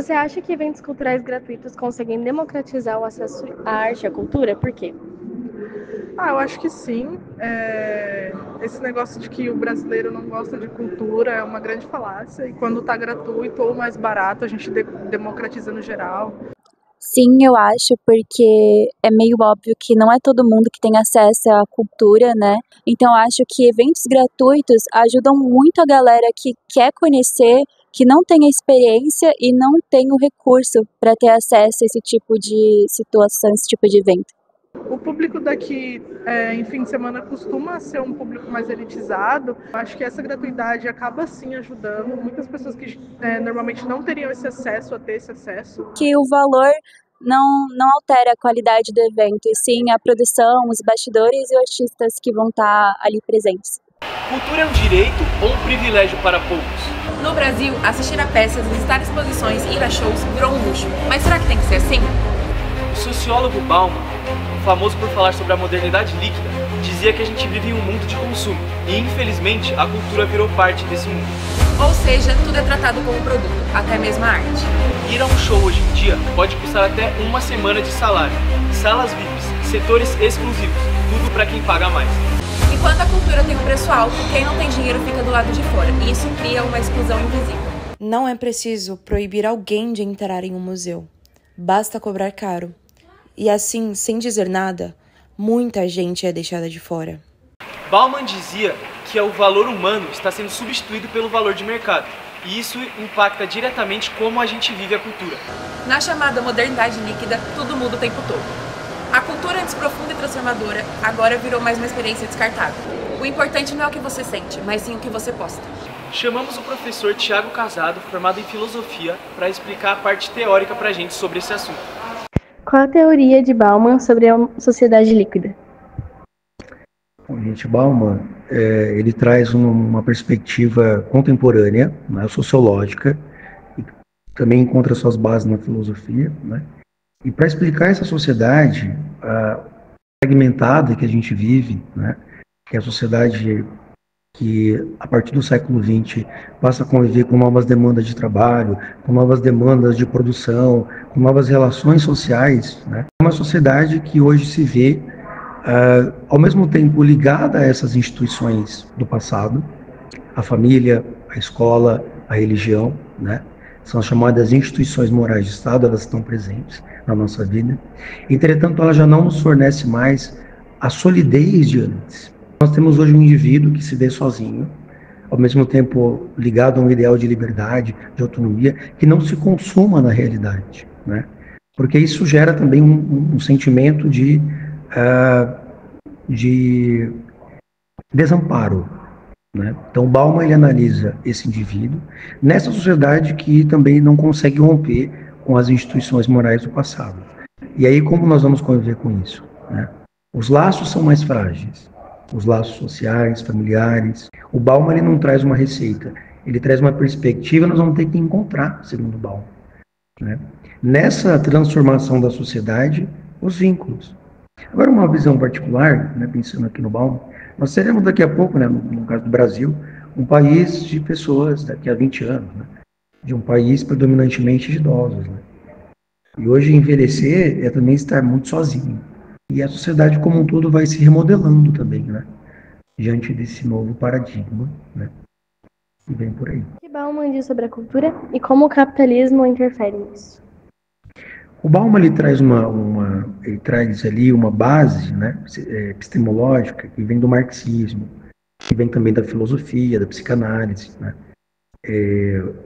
Você acha que eventos culturais gratuitos conseguem democratizar o acesso à arte e à cultura? Por quê? Eu acho que sim. Esse negócio de que o brasileiro não gosta de cultura é uma grande falácia. E quando está gratuito ou mais barato, a gente democratiza no geral. Sim, eu acho, porque é meio óbvio que não é todo mundo que tem acesso à cultura, né? Então, eu acho que eventos gratuitos ajudam muito a galera que quer conhecer, que não tem a experiência e não tem o recurso para ter acesso a esse tipo de situação, esse tipo de evento. O público daqui, em fim de semana, costuma ser um público mais elitizado. Acho que essa gratuidade acaba, sim, ajudando. Muitas pessoas que normalmente não teriam esse acesso a ter esse acesso. Que o valor não altera a qualidade do evento, e sim a produção, os bastidores e os artistas que vão estar ali presentes. Cultura é um direito ou um privilégio para poucos? No Brasil, assistir a peças, visitar exposições e ir a shows virou um luxo. Mas será que tem que ser assim? O sociólogo Bauman, famoso por falar sobre a modernidade líquida, dizia que a gente vive em um mundo de consumo e, infelizmente, a cultura virou parte desse mundo. Ou seja, tudo é tratado como produto, até mesmo a arte. Ir a um show hoje em dia pode custar até uma semana de salário, salas VIPs, setores exclusivos, tudo para quem paga mais. Enquanto a cultura tem um preço alto, quem não tem dinheiro fica do lado de fora, e isso cria uma exclusão invisível. Não é preciso proibir alguém de entrar em um museu. Basta cobrar caro. E assim, sem dizer nada, muita gente é deixada de fora. Bauman dizia que o valor humano está sendo substituído pelo valor de mercado, e isso impacta diretamente como a gente vive a cultura. Na chamada modernidade líquida, tudo muda o tempo todo. A cultura antes profunda e transformadora agora virou mais uma experiência descartável. O importante não é o que você sente, mas sim o que você posta. Chamamos o professor Thiago Casado, formado em filosofia, para explicar a parte teórica para a gente sobre esse assunto. Qual a teoria de Bauman sobre a sociedade líquida? Bom, gente, Bauman, ele traz uma perspectiva contemporânea, né, sociológica, e também encontra suas bases na filosofia, né? E para explicar essa sociedade fragmentada que a gente vive, né, que é a sociedade que, a partir do século XX, passa a conviver com novas demandas de trabalho, com novas demandas de produção, com novas relações sociais, né? É uma sociedade que hoje se vê, ao mesmo tempo, ligada a essas instituições do passado, a família, a escola, a religião, né? São as chamadas instituições morais de Estado, elas estão presentes na nossa vida. Entretanto, ela já não nos fornece mais a solidez de antes. Nós temos hoje um indivíduo que se vê sozinho, ao mesmo tempo ligado a um ideal de liberdade, de autonomia, que não se consuma na realidade, né? Porque isso gera também um sentimento de desamparo, né? Então, Bauman ele analisa esse indivíduo nessa sociedade que também não consegue romper com as instituições morais do passado. E aí, como nós vamos conviver com isso, né? Os laços são mais frágeis. Os laços sociais, familiares. O Bauman ele não traz uma receita, ele traz uma perspectiva, nós vamos ter que encontrar, segundo Bauman, né? Nessa transformação da sociedade, os vínculos. Agora, uma visão particular, né, pensando aqui no Bauman, nós seremos daqui a pouco, né, no caso do Brasil, um país de pessoas daqui a 20 anos, né, de um país predominantemente de idosos, né? E hoje envelhecer é também estar muito sozinho. E a sociedade como um todo vai se remodelando também, né? Diante desse novo paradigma, né? E vem por aí. O que Bauman diz sobre a cultura e como o capitalismo interfere nisso? O Bauman ele traz ali uma base, né, epistemológica que vem do marxismo, que vem também da filosofia, da psicanálise, né?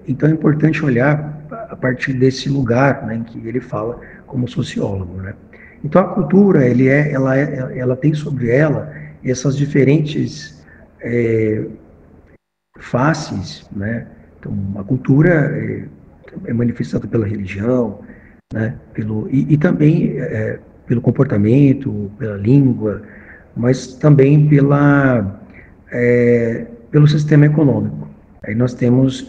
Então é importante olhar a partir desse lugar, né, em que ele fala como sociólogo, né? Então a cultura, ela tem sobre ela essas diferentes faces, né? Então a cultura é manifestada pela religião, né? E também pelo comportamento, pela língua, mas também pelo sistema econômico. Aí nós temos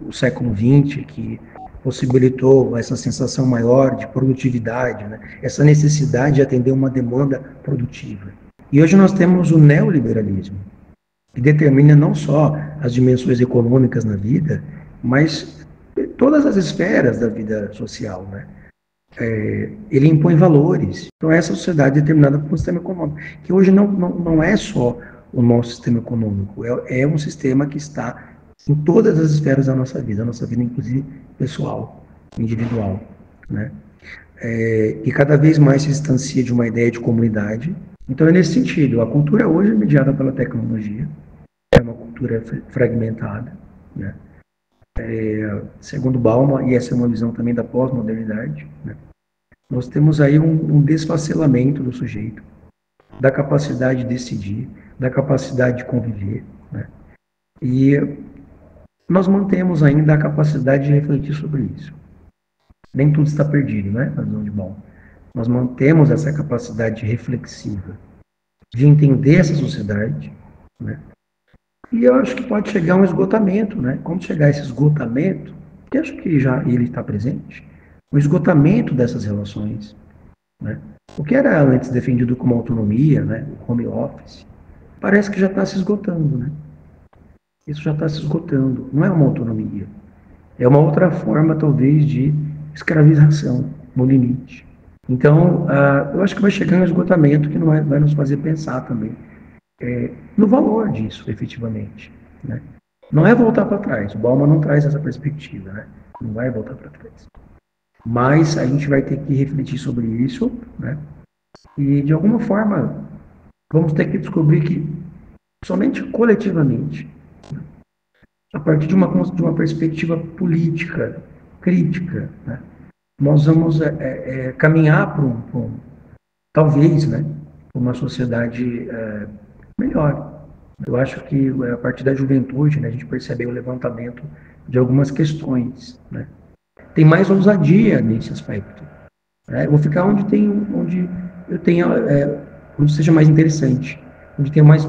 o século XX, que possibilitou essa sensação maior de produtividade, né? Essa necessidade de atender uma demanda produtiva. E hoje nós temos o neoliberalismo, que determina não só as dimensões econômicas na vida, mas todas as esferas da vida social, né? Ele impõe valores. Então, essa sociedade é determinada por um sistema econômico, que hoje não é só o nosso sistema econômico, é um sistema que está em todas as esferas da nossa vida inclusive pessoal, individual, né? E cada vez mais se distancia de uma ideia de comunidade. Então, é nesse sentido, a cultura hoje é mediada pela tecnologia, é uma cultura fragmentada, né? Segundo Bauman, e essa é uma visão também da pós-modernidade, né? Nós temos aí um desfacelamento do sujeito, da capacidade de decidir, da capacidade de conviver, né? E nós mantemos ainda a capacidade de refletir sobre isso. Nem tudo está perdido, né? Na visão de Bauman. Nós mantemos essa capacidade reflexiva de entender essa sociedade, né? E eu acho que pode chegar a um esgotamento, né? Quando chegar a esse esgotamento, que acho que já ele está presente, o esgotamento dessas relações, né? O que era antes defendido como autonomia, né? O home office, parece que já está se esgotando, né? Isso já está se esgotando. Não é uma autonomia. É uma outra forma, talvez, de escravização, no limite. Então, eu acho que vai chegar um esgotamento que vai nos fazer pensar também no valor disso, efetivamente, né? Não é voltar para trás. O Bauman não traz essa perspectiva, né? Não vai voltar para trás. Mas a gente vai ter que refletir sobre isso, né? E, de alguma forma, vamos ter que descobrir que, somente coletivamente, a partir de uma perspectiva política, crítica, né, nós vamos caminhar para talvez, né, uma sociedade melhor. Eu acho que a partir da juventude, né, a gente percebeu o levantamento de algumas questões, né? Tem mais ousadia nesse aspecto, né? Eu vou ficar onde eu tenha, onde seja mais interessante, onde tenha mais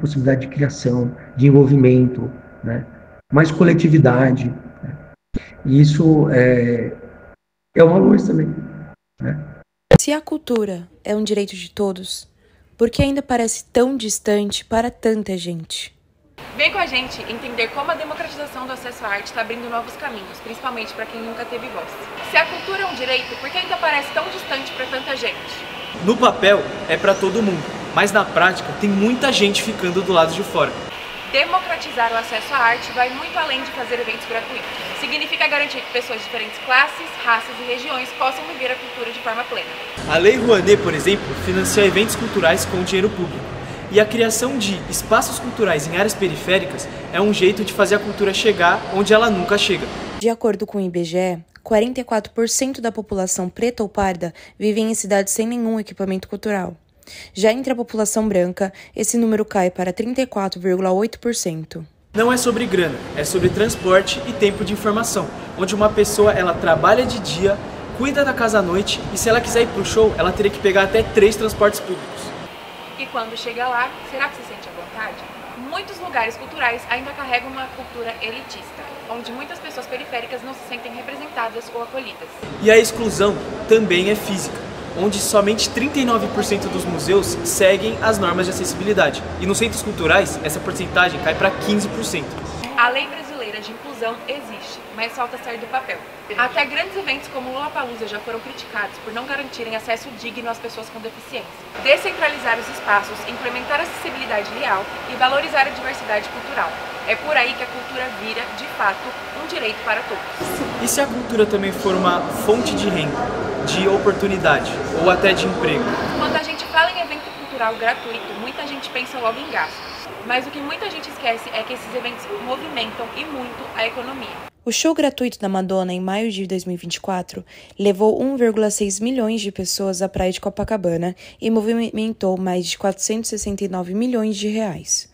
possibilidade de criação, de envolvimento, né? Mais coletividade, né? E isso é uma luz também, né? Se a cultura é um direito de todos, por que ainda parece tão distante para tanta gente? Vem com a gente entender como a democratização do acesso à arte está abrindo novos caminhos, principalmente para quem nunca teve voz. Se a cultura é um direito, por que ainda parece tão distante para tanta gente? No papel é para todo mundo, mas na prática tem muita gente ficando do lado de fora. Democratizar o acesso à arte vai muito além de fazer eventos gratuitos. Significa garantir que pessoas de diferentes classes, raças e regiões possam viver a cultura de forma plena. A Lei Rouanet, por exemplo, financia eventos culturais com dinheiro público. E a criação de espaços culturais em áreas periféricas é um jeito de fazer a cultura chegar onde ela nunca chega. De acordo com o IBGE, 44% da população preta ou parda vive em cidades sem nenhum equipamento cultural. Já entre a população branca, esse número cai para 34,8%. Não é sobre grana, é sobre transporte e tempo de informação, onde uma pessoa ela trabalha de dia, cuida da casa à noite e se ela quiser ir pro show, ela teria que pegar até 3 transportes públicos. E quando chega lá, será que se sente à vontade? Muitos lugares culturais ainda carregam uma cultura elitista, onde muitas pessoas periféricas não se sentem representadas ou acolhidas. E a exclusão também é física, onde somente 39% dos museus seguem as normas de acessibilidade. E nos centros culturais, essa porcentagem cai para 15%. A Lei Brasileira de Inclusão existe, mas falta sair do papel. Até grandes eventos como o Lollapalooza já foram criticados por não garantirem acesso digno às pessoas com deficiência. Descentralizar os espaços, implementar a acessibilidade real e valorizar a diversidade cultural. É por aí que a cultura vira, de fato, um direito para todos. E se a cultura também for uma fonte de renda, de oportunidade ou até de emprego? Quando a gente fala em evento cultural gratuito, muita gente pensa logo em gastos. Mas o que muita gente esquece é que esses eventos movimentam e muito a economia. O show gratuito da Madonna em maio de 2024 levou 1,6 milhões de pessoas à praia de Copacabana e movimentou mais de 469 milhões de reais.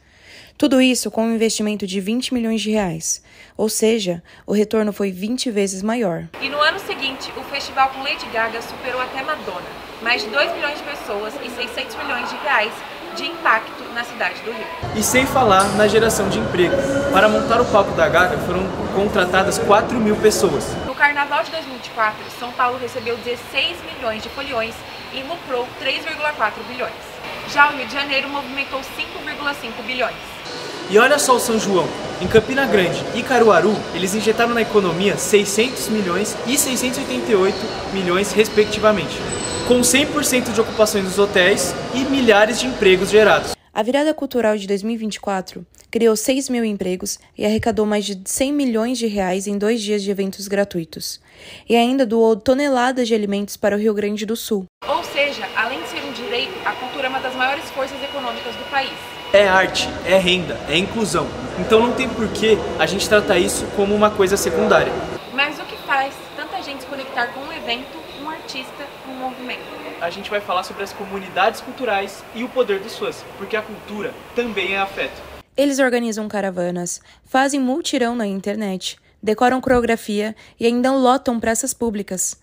Tudo isso com um investimento de 20 milhões de reais, ou seja, o retorno foi 20 vezes maior. E no ano seguinte, o festival com Lady Gaga superou até Madonna, mais de 2 milhões de pessoas e 600 milhões de reais de impacto na cidade do Rio. E sem falar na geração de emprego. Para montar o palco da Gaga foram contratadas 4 mil pessoas. No Carnaval de 2024, São Paulo recebeu 16 milhões de foliões e lucrou 3,4 bilhões. Já o Rio de Janeiro movimentou 5,5 bilhões. E olha só o São João. Em Campina Grande e Caruaru, eles injetaram na economia 600 milhões e 688 milhões, respectivamente, com 100% de ocupações dos hotéis e milhares de empregos gerados. A virada cultural de 2024 criou 6 mil empregos e arrecadou mais de 100 milhões de reais em 2 dias de eventos gratuitos. E ainda doou toneladas de alimentos para o Rio Grande do Sul. Ou seja, além de ser um direito, a cultura é uma das maiores forças econômicas do país. É arte, é renda, é inclusão. Então não tem porquê a gente tratar isso como uma coisa secundária. Mas o que faz tanta gente se conectar com um evento, um artista, um movimento? A gente vai falar sobre as comunidades culturais e o poder dos fãs, porque a cultura também é afeto. Eles organizam caravanas, fazem multirão na internet, decoram coreografia e ainda lotam praças públicas.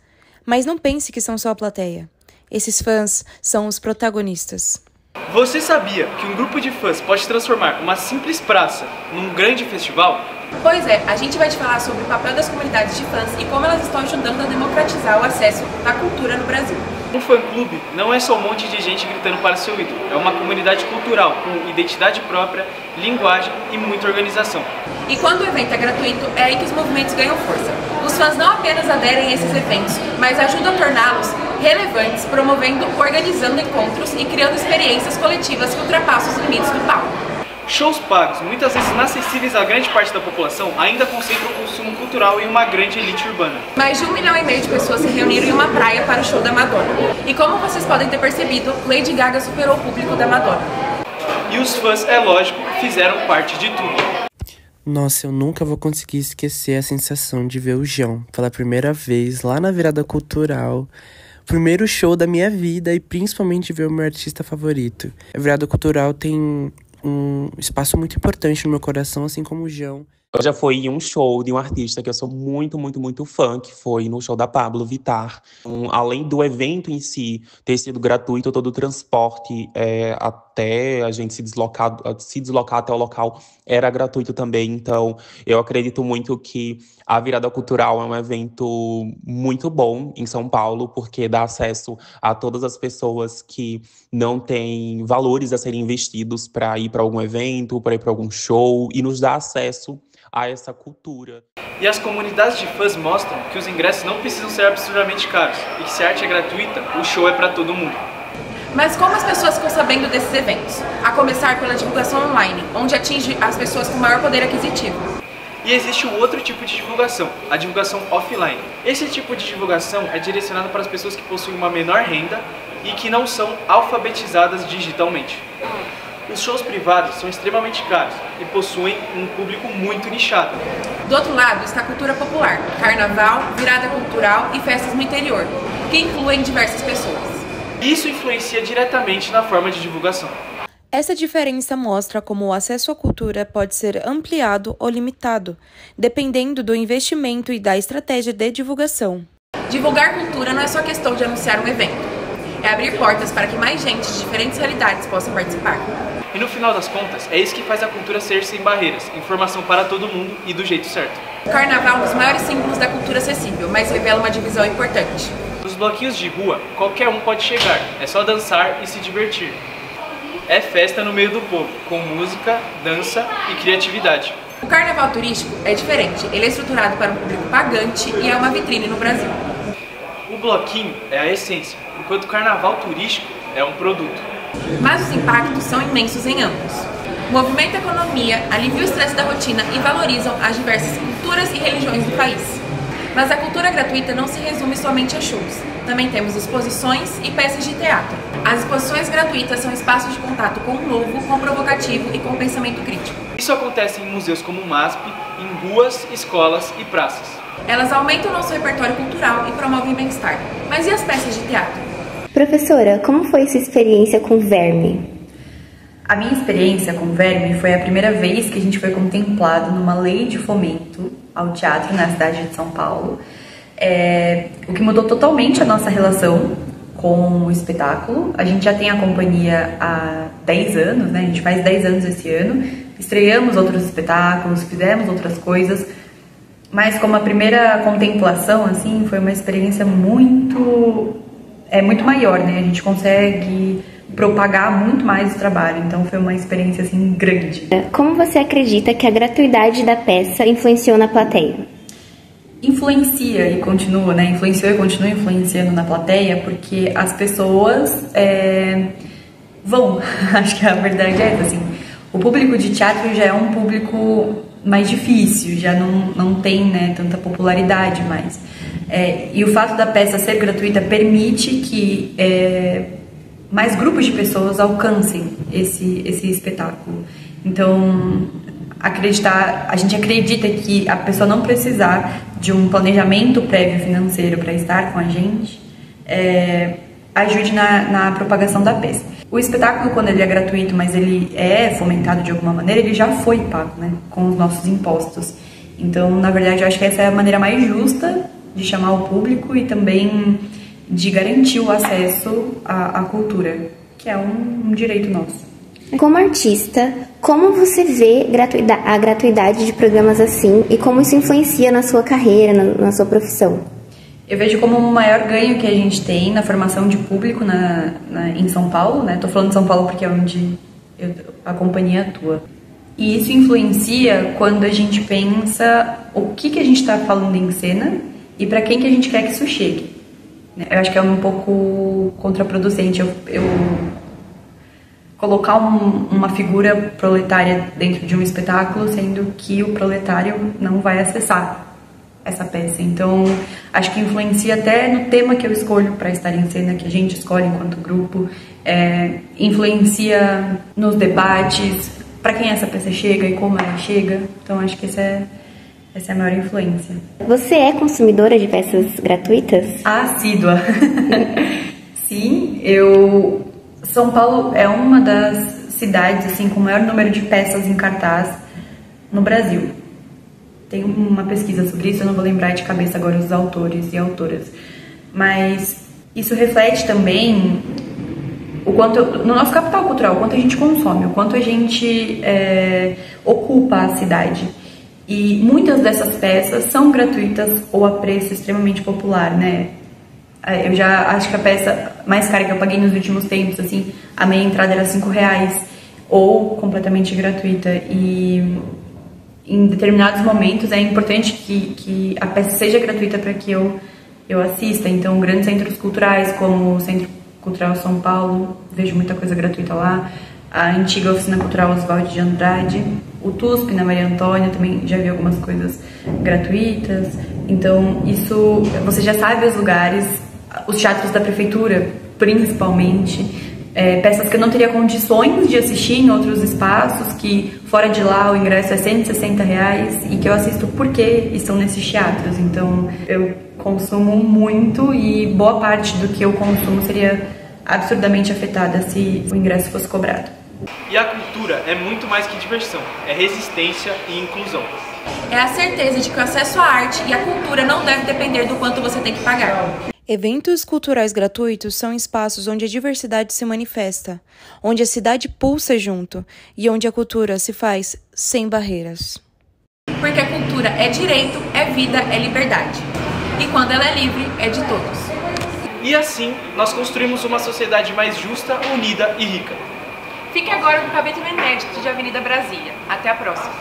Mas não pense que são só a plateia. Esses fãs são os protagonistas. Você sabia que um grupo de fãs pode transformar uma simples praça num grande festival? Pois é, a gente vai te falar sobre o papel das comunidades de fãs e como elas estão ajudando a democratizar o acesso à cultura no Brasil. Um fã-clube não é só um monte de gente gritando para seu ídolo, é uma comunidade cultural com identidade própria, linguagem e muita organização. E quando o evento é gratuito, é aí que os movimentos ganham força. Os fãs não apenas aderem a esses eventos, mas ajudam a torná-los relevantes, promovendo, organizando encontros e criando experiências coletivas que ultrapassam os limites do palco. Shows pagos, muitas vezes inacessíveis à grande parte da população, ainda concentram o consumo cultural em uma grande elite urbana. Mais de 1,5 milhão de pessoas se reuniram em uma praia para o show da Madonna. E como vocês podem ter percebido, Lady Gaga superou o público da Madonna. E os fãs, é lógico, fizeram parte de tudo. Nossa, eu nunca vou conseguir esquecer a sensação de ver o João pela primeira vez lá na virada cultural. Primeiro show da minha vida e principalmente ver o meu artista favorito. A virada cultural tem um espaço muito importante no meu coração, assim como o João. Eu já fui em um show de um artista que eu sou muito fã, que foi no show da Pablo Vittar. Além do evento em si ter sido gratuito, todo o transporte até a gente se deslocar até o local era gratuito também. Então, eu acredito muito que a virada cultural é um evento muito bom em São Paulo, porque dá acesso a todas as pessoas que não têm valores a serem investidos para ir para algum evento, para ir para algum show, e nos dá acesso a essa cultura. E as comunidades de fãs mostram que os ingressos não precisam ser absurdamente caros e que se a arte é gratuita, o show é para todo mundo. Mas como as pessoas ficam sabendo desses eventos? A começar pela divulgação online, onde atinge as pessoas com maior poder aquisitivo. E existe o outro tipo de divulgação, a divulgação offline. Esse tipo de divulgação é direcionado para as pessoas que possuem uma menor renda e que não são alfabetizadas digitalmente. Os shows privados são extremamente caros e possuem um público muito nichado. Do outro lado está a cultura popular, carnaval, virada cultural e festas no interior, que incluem diversas pessoas. Isso influencia diretamente na forma de divulgação. Essa diferença mostra como o acesso à cultura pode ser ampliado ou limitado, dependendo do investimento e da estratégia de divulgação. Divulgar cultura não é só questão de anunciar um evento, é abrir portas para que mais gente de diferentes realidades possa participar. E no final das contas, é isso que faz a cultura ser sem barreiras, informação para todo mundo e do jeito certo. O carnaval é um dos maiores símbolos da cultura acessível, mas revela uma divisão importante. Nos bloquinhos de rua, qualquer um pode chegar, é só dançar e se divertir. É festa no meio do povo, com música, dança e criatividade. O carnaval turístico é diferente, ele é estruturado para um público pagante e é uma vitrine no Brasil. O bloquinho é a essência, enquanto o carnaval turístico é um produto. Mas os impactos são imensos em ambos. Movimenta a economia, alivia o estresse da rotina e valorizam as diversas culturas e religiões do país. Mas a cultura gratuita não se resume somente a shows. Também temos exposições e peças de teatro. As exposições gratuitas são espaços de contato com o novo, com o provocativo e com o pensamento crítico. Isso acontece em museus como o MASP, em ruas, escolas e praças. Elas aumentam o nosso repertório cultural e promovem bem-estar. Mas e as peças de teatro? Professora, como foi sua experiência com Verme? A minha experiência com Verme foi a primeira vez que a gente foi contemplado numa lei de fomento ao teatro na cidade de São Paulo, o que mudou totalmente a nossa relação com o espetáculo. A gente já tem a companhia há 10 anos, né? A gente faz 10 anos esse ano, estreamos outros espetáculos, fizemos outras coisas, mas como a primeira contemplação, assim, foi uma experiência muito maior, né? A gente consegue propagar muito mais o trabalho. Então foi uma experiência assim grande. Como você acredita que a gratuidade da peça influenciou na plateia? Influencia e continua, né? Influenciou e continua influenciando na plateia porque as pessoas vão. Acho que a verdade é essa, assim. O público de teatro já é um público mais difícil, já não tem, né, tanta popularidade mais. E o fato da peça ser gratuita permite que mais grupos de pessoas alcancem esse espetáculo. Então, a gente acredita que a pessoa não precisar de um planejamento prévio financeiro para estar com a gente ajude na propagação da peça. O espetáculo, quando ele é gratuito, mas ele é fomentado de alguma maneira, ele já foi pago, né, com os nossos impostos. Então, na verdade, eu acho que essa é a maneira mais justa de chamar o público e também de garantir o acesso à cultura, que é um direito nosso. Como artista, como você vê a gratuidade de programas assim e como isso influencia na sua carreira, na sua profissão? Eu vejo como o maior ganho que a gente tem na formação de público em São Paulo, né? Tô falando de São Paulo porque é onde a companhia atua. E isso influencia quando a gente pensa o que a gente está falando em cena e para quem que a gente quer que isso chegue. Eu acho que é um pouco contraproducente eu colocar uma figura proletária dentro de um espetáculo, sendo que o proletário não vai acessar essa peça. Então, acho que influencia até no tema que eu escolho para estar em cena, que a gente escolhe enquanto grupo, influencia nos debates, para quem essa peça chega e como ela chega. Então, acho que essa é a maior influência. Você é consumidora de peças gratuitas? Assídua. Sim, São Paulo é uma das cidades assim, com o maior número de peças em cartaz no Brasil. Tem uma pesquisa sobre isso, eu não vou lembrar de cabeça agora os autores e autoras. Mas isso reflete também o quanto, no nosso capital cultural, o quanto a gente consome, o quanto a gente ocupa a cidade. E muitas dessas peças são gratuitas ou a preço extremamente popular, né? Eu já acho que a peça mais cara que eu paguei nos últimos tempos, assim, a meia entrada era R$5, ou completamente gratuita. E em determinados momentos é importante que a peça seja gratuita para que eu assista. Então, grandes centros culturais, como o Centro Cultural São Paulo, vejo muita coisa gratuita lá. A antiga Oficina Cultural Oswaldo de Andrade, o TUSP na Maria Antônia, também já vi algumas coisas gratuitas. Então, isso, você já sabe os lugares, os teatros da prefeitura, principalmente, peças que eu não teria condições de assistir em outros espaços, que fora de lá o ingresso é R$160 e que eu assisto porque estão nesses teatros. Então, eu consumo muito e boa parte do que eu consumo seria absurdamente afetada se o ingresso fosse cobrado. E a cultura é muito mais que diversão, é resistência e inclusão. É a certeza de que o acesso à arte e à cultura não deve depender do quanto você tem que pagar. Eventos culturais gratuitos são espaços onde a diversidade se manifesta, onde a cidade pulsa junto e onde a cultura se faz sem barreiras. Porque a cultura é direito, é vida, é liberdade. E quando ela é livre, é de todos. E assim, nós construímos uma sociedade mais justa, unida e rica. Fique agora no Capítulo Inédito de Avenida Brasília. Até a próxima.